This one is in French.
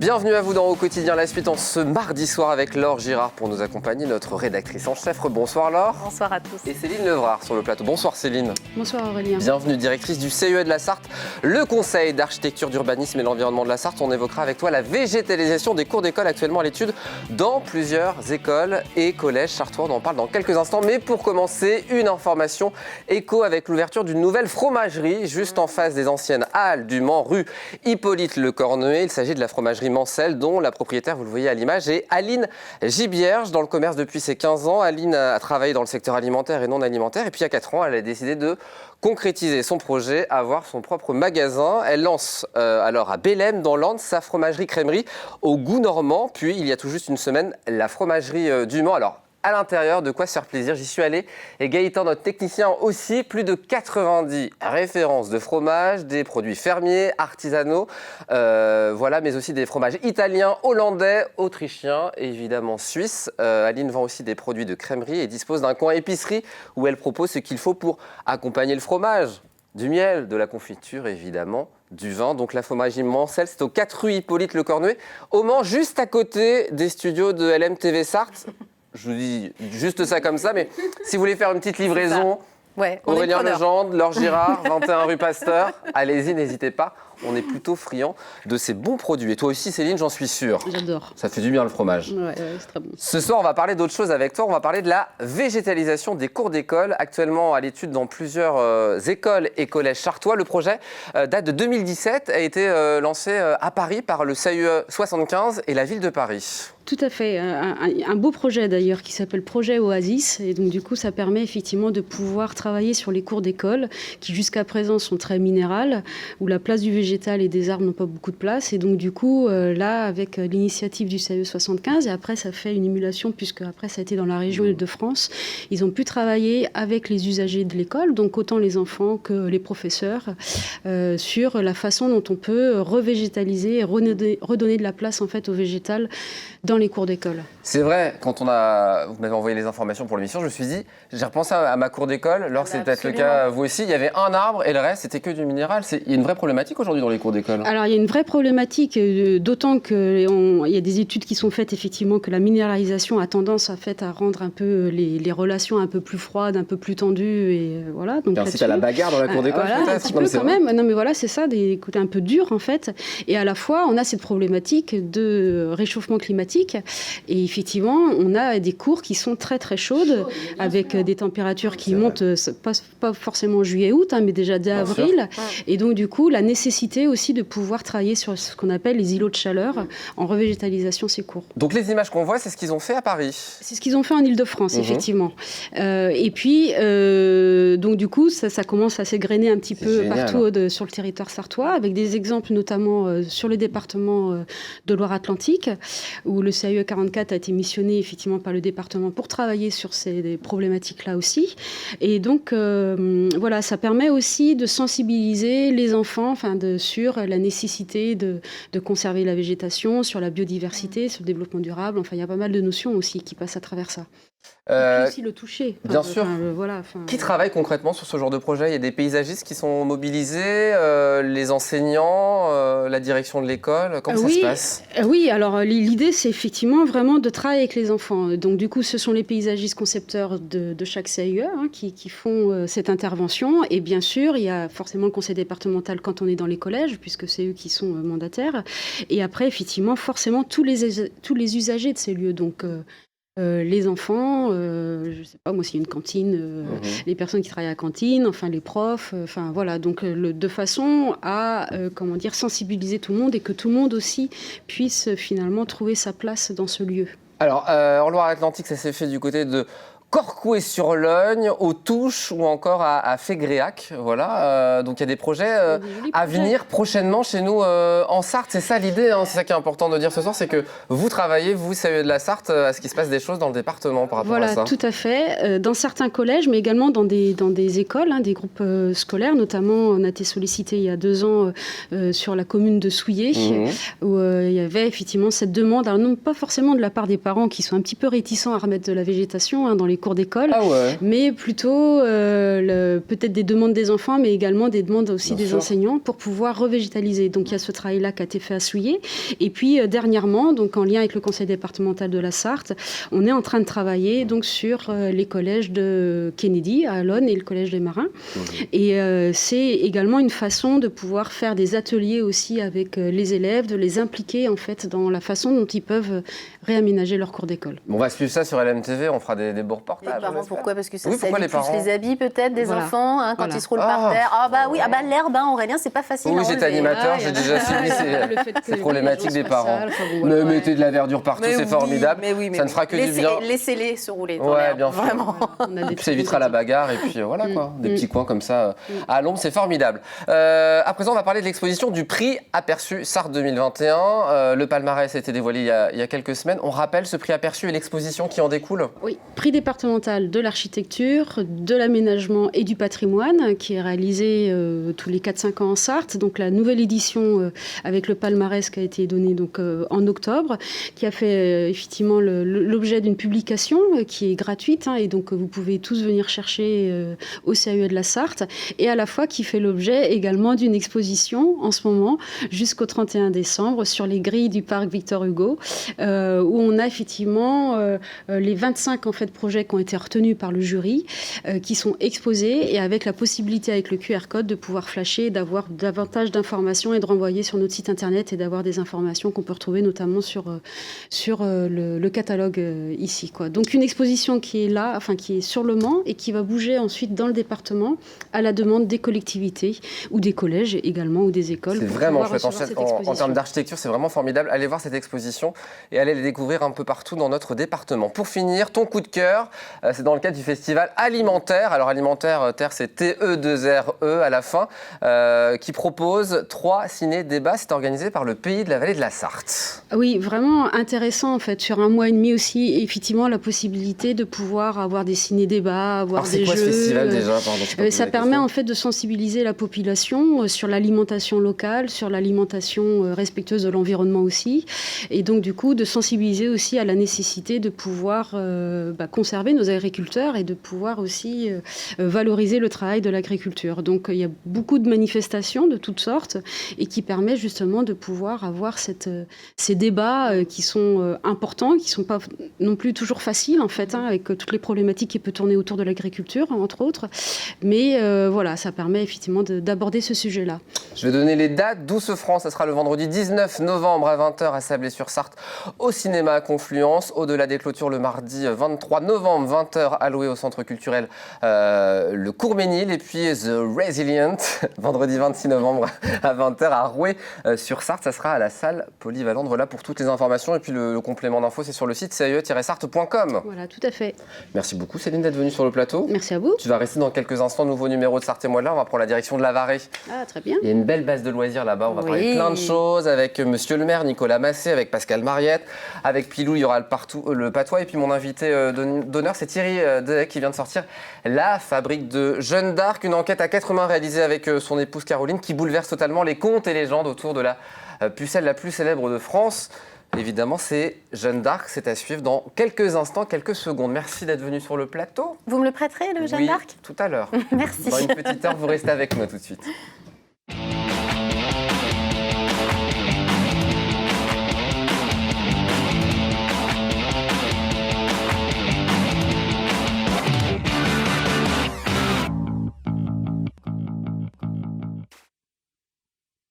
Bienvenue à vous dans Au Quotidien, la suite en ce mardi soir avec Laure Girard pour nous accompagner, notre rédactrice en chef. Bonsoir Laure. Bonsoir à tous. Et Céline Levrard sur le plateau. Bonsoir Céline. Bonsoir Aurélien. Bienvenue, directrice du CEE de la Sarthe, le Conseil d'architecture, d'urbanisme et l'environnement de la Sarthe. On évoquera avec toi la végétalisation des cours d'école actuellement à l'étude dans plusieurs écoles et collèges sartois. On en parle dans quelques instants. Mais pour commencer, une information éco avec l'ouverture d'une nouvelle fromagerie juste en face des anciennes halles du Mans, rue Hippolyte Le Cornuet. Il s'agit de la fromagerie Mancel, dont la propriétaire, vous le voyez à l'image, est Aline Gibierge. Dans le commerce depuis ses 15 ans, Aline a travaillé dans le secteur alimentaire et non alimentaire. Et puis il y a 4 ans, elle a décidé de concrétiser son projet, avoir son propre magasin. Elle lance alors à Bélem, dans l'Orne, sa fromagerie-crèmerie au goût normand. Puis il y a tout juste une semaine, la fromagerie du Mans. Alors, à l'intérieur, de quoi se faire plaisir. J'y suis allé et Gaëtan, notre technicien aussi, plus de 90 références de fromage, des produits fermiers, artisanaux, voilà, mais aussi des fromages italiens, hollandais, autrichiens et évidemment suisses. Aline vend aussi des produits de crèmerie et dispose d'un coin épicerie où elle propose ce qu'il faut pour accompagner le fromage. Du miel, de la confiture évidemment, du vin. Donc la fromagerie Mancel, c'est aux 4 rue Hippolyte Le Cornuet, au Mans, juste à côté des studios de LMTV Sarthe. Je vous dis juste ça comme ça, mais si vous voulez faire une petite livraison, ouais, Aurélien Legendre, Laure Girard, 21 rue Pasteur, allez-y, n'hésitez pas. On est plutôt friands de ces bons produits. Et toi aussi, Céline, j'en suis sûre. J'adore. Ça fait du bien le fromage. Ouais, c'est très bon. Ce soir, on va parler d'autre chose avec toi. On va parler de la végétalisation des cours d'école, actuellement à l'étude dans plusieurs écoles et collèges sartois. Le projet date de 2017, a été lancé à Paris par le CEE 75 et la ville de Paris. Tout à fait. Un beau projet d'ailleurs qui s'appelle Projet Oasis. Et donc du coup, ça permet effectivement de pouvoir travailler sur les cours d'école qui jusqu'à présent sont très minérales, où la place du végétal et des arbres n'ont pas beaucoup de place. Et donc du coup, là, avec l'initiative du CEE 75, et après ça fait une émulation puisque après ça a été dans la région Île-de-France, ils ont pu travailler avec les usagers de l'école, donc autant les enfants que les professeurs, sur la façon dont on peut revégétaliser et redonner de la place en fait au végétal dans les cours d'école. C'est vrai, quand vous m'avez envoyé les informations pour l'émission, je me suis dit, j'ai repensé à ma cour d'école, alors c'est peut-être le cas vous aussi, il y avait un arbre et le reste c'était que du minéral. Il y a une vraie problématique aujourd'hui dans les cours d'école. Alors il y a une vraie problématique, d'autant qu'il y a des études qui sont faites effectivement que la minéralisation a tendance à rendre un peu les relations un peu plus froides, un peu plus tendues et voilà. Donc ainsi qu'à la bagarre dans la cour d'école voilà, peut-être. Un petit peu quand même. Non mais voilà, c'est ça, des côtés un peu durs en fait. Et à la fois on a cette problématique de réchauffement climatique. Et effectivement, on a des cours qui sont très très chaudes, avec des températures qui montent, pas forcément juillet-août, mais déjà dès avril. Et donc du coup, la nécessité aussi de pouvoir travailler sur ce qu'on appelle les îlots de chaleur en revégétalisation ces cours. Donc les images qu'on voit, c'est ce qu'ils ont fait à Paris. C'est ce qu'ils ont fait en Île-de-France, effectivement. Et puis, donc du coup, ça commence à s'égrener un petit peu partout sur le territoire sartois, avec des exemples notamment sur le département de Loire-Atlantique, où le CEE 44 a été missionné effectivement par le département pour travailler sur ces problématiques-là aussi. Et donc, voilà, ça permet aussi de sensibiliser les enfants sur la nécessité de conserver la végétation, sur la biodiversité, sur le développement durable. Enfin, il y a pas mal de notions aussi qui passent à travers ça. Et puis aussi le toucher. Bien sûr. Qui travaille concrètement sur ce genre de projet ? Il y a des paysagistes qui sont mobilisés, les enseignants, la direction de l'école. Comment ça se passe ? Oui, alors l'idée, c'est effectivement vraiment de travailler avec les enfants. Donc du coup, ce sont les paysagistes concepteurs de chaque CIE qui font cette intervention. Et bien sûr, il y a forcément le conseil départemental quand on est dans les collèges, puisque c'est eux qui sont mandataires. Et après, effectivement, forcément, tous les usagers de ces lieux. Donc les enfants, je ne sais pas, moi s'il y a une cantine, les personnes qui travaillent à la cantine, enfin les profs, enfin voilà, donc de façon à sensibiliser tout le monde et que tout le monde aussi puisse finalement trouver sa place dans ce lieu. Alors, en Loire-Atlantique, ça s'est fait du côté de Corcouët-sur-Logne, aux Touches ou encore à Fégréac. Voilà, donc il y a des projets à venir prochainement chez nous en Sarthe. C'est ça l'idée, c'est ça qui est important de dire ce soir, c'est que vous travaillez, vous, CEE de la Sarthe, à ce qu'il se passe des choses dans le département par rapport à ça. Voilà, tout à fait. Dans certains collèges, mais également dans des écoles, des groupes scolaires. Notamment, on a été sollicité il y a 2 ans sur la commune de Souillé, où il y avait effectivement cette demande, alors non pas forcément de la part des parents qui sont un petit peu réticents à remettre de la végétation dans les les cours d'école, mais plutôt peut-être des demandes des enfants, mais également des demandes aussi des enseignants pour pouvoir revégétaliser. Donc il y a ce travail-là qui a été fait à Souillé. Et puis dernièrement, donc en lien avec le conseil départemental de la Sarthe, on est en train de travailler donc sur les collèges de Kennedy à Alonne et le collège des Marins. Et c'est également une façon de pouvoir faire des ateliers aussi avec les élèves, de les impliquer en fait dans la façon dont ils peuvent réaménager leur cours d'école. On va suivre ça sur LMTV, on fera des beaux reportages. Les parents, pourquoi? Parce que ça salue plus les habits peut-être des enfants quand ils se roulent par terre. L'herbe, Aurélien, c'est pas facile. Oui, j'étais animateur, j'ai déjà subi ces problématiques des parents. Mais mettez de la verdure partout, c'est formidable. Ça ne fera que du bien. Laissez-les se rouler. Ouais, bien sûr. Vraiment. Ça évitera la bagarre et puis voilà quoi, des petits coins comme ça à l'ombre, c'est formidable. À présent, on va parler de l'exposition du prix Aperçu Sarthe 2021. Le palmarès a été dévoilé il y a quelques semaines. On rappelle ce prix Aperçu et l'exposition qui en découle? Oui, prix départemental de l'architecture, de l'aménagement et du patrimoine qui est réalisé tous les 4-5 ans en Sarthe. Donc la nouvelle édition avec le palmarès qui a été donné donc, en octobre, qui a fait effectivement l'objet d'une publication qui est gratuite et donc vous pouvez tous venir chercher au CAE de la Sarthe, et à la fois qui fait l'objet également d'une exposition en ce moment jusqu'au 31 décembre sur les grilles du parc Victor Hugo, où on a effectivement les 25 en fait, projets qui ont été retenus par le jury, qui sont exposés, et avec la possibilité avec le QR code de pouvoir flasher, d'avoir davantage d'informations et de renvoyer sur notre site internet et d'avoir des informations qu'on peut retrouver notamment sur le catalogue ici, quoi. Donc une exposition qui est là, enfin qui est sur le Mans et qui va bouger ensuite dans le département à la demande des collectivités ou des collèges également ou des écoles. C'est vraiment chouette. En termes d'architecture, c'est vraiment formidable. Allez voir cette exposition et allez les découvrir un peu partout dans notre département. Pour finir, ton coup de cœur, c'est dans le cadre du festival Alimentaire. Alors Alimentaire, terre, c'est TE2RE à la fin, qui propose 3 ciné-débats. C'est organisé par le Pays de la Vallée de la Sarthe. Oui, vraiment intéressant en fait. Sur un mois et demi aussi, effectivement, la possibilité de pouvoir avoir des ciné-débats, avoir des jeux. Alors c'est quoi ce festival déjà? Ça permet en fait de sensibiliser la population sur l'alimentation locale, sur l'alimentation respectueuse de l'environnement aussi, et donc du coup de sensibiliser aussi à la nécessité de pouvoir conserver nos agriculteurs et de pouvoir aussi valoriser le travail de l'agriculture. Donc il y a beaucoup de manifestations de toutes sortes et qui permettent justement de pouvoir avoir ces débats qui sont importants, qui ne sont pas non plus toujours faciles en fait, avec toutes les problématiques qui peuvent tourner autour de l'agriculture entre autres, mais voilà, ça permet effectivement d'aborder ce sujet-là. Je vais donner les dates. Douce France, ça sera le vendredi 19 novembre à 20h à Sablé-sur-Sarthe au cinéma à Confluence. Au-delà des clôtures, le mardi 23 novembre, 20h alloué au centre culturel le Courménil. Et puis The Resilient, vendredi 26 novembre à 20h à Roué-sur-Sarthe. Ça sera à la salle polyvalente. Voilà pour toutes les informations. Et puis le complément d'infos, c'est sur le site cae-sarthe.com. Voilà, tout à fait. Merci beaucoup Céline d'être venue sur le plateau. Merci à vous. Tu vas rester dans quelques instants, nouveau numéro de Sarthe et moi là. On va prendre la direction de la Varée. Ah, très bien. Il y a une belle base de loisirs là-bas. On va parler plein de choses avec monsieur le maire Nicolas Massé, avec Pascal Mariette, avec Pilou, il y aura le patois. Et puis mon invité d'honneur, c'est Thierry Dehec qui vient de sortir La Fabrique de Jeanne d'Arc, une enquête à 4 mains réalisée avec son épouse Caroline qui bouleverse totalement les contes et légendes autour de la pucelle la plus célèbre de France. Évidemment, c'est Jeanne d'Arc, c'est à suivre dans quelques instants, quelques secondes. Merci d'être venu sur le plateau. Vous me le prêterez, le Jeanne d'Arc? Tout à l'heure. Merci. Dans une petite heure, vous restez avec moi tout de suite.